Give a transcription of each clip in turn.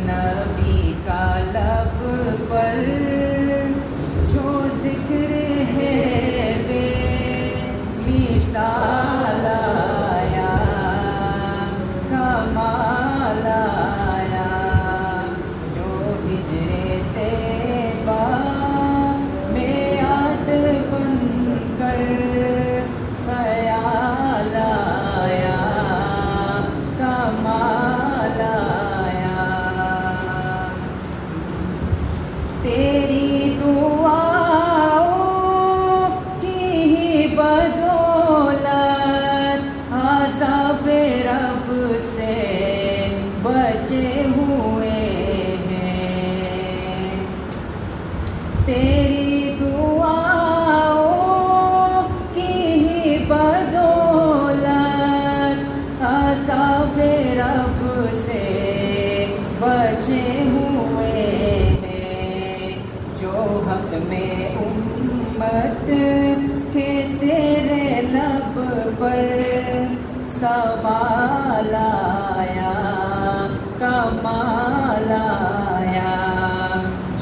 نبی کا لب پر جو ذکر ہے بے مثال آیا، کمال آیا، جو ہجر طیبہ میں یاد بن کر خیال آیا، کمال آیا۔ تیری دعاؤں کی ہی بدولت عذاب رب سے بچے ہوئے ہیں، تیری دعاؤں کی ہی بدولت عذاب رب سے بچے ہوئے ہیں، جو حق میں امت کے تیرے لب پر سوال آیا، کمال آیا،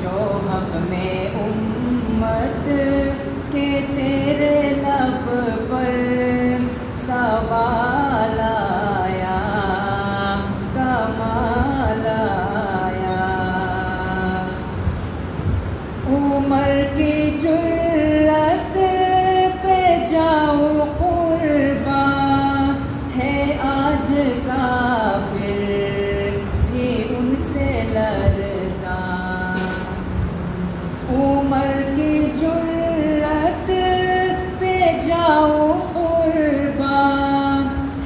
جو حق میں امت کے تیرے لب پر سوال آیا، کمال آیا۔ عمر کی جرأت پہ جاؤ قرباں، ہے آج کافر بھی ان سے لرزاں، عمر کی جرأت پہ جاؤ قرباں،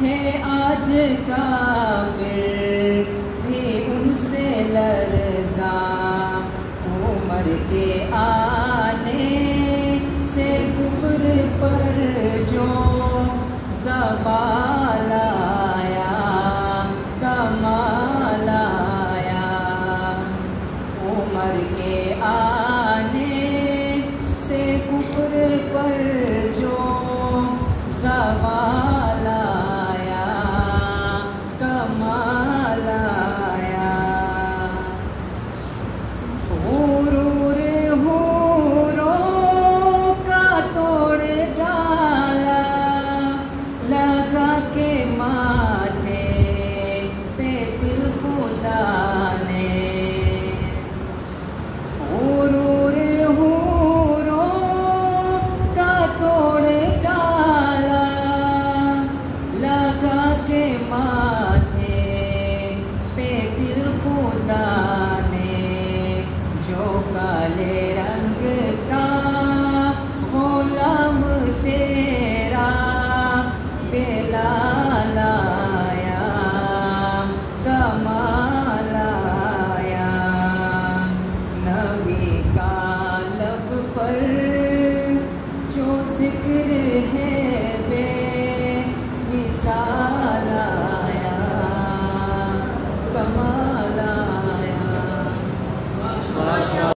ہے آج کافر بھی ان سے لرزاں، عمر کے آنے سے کفر پر جو زوال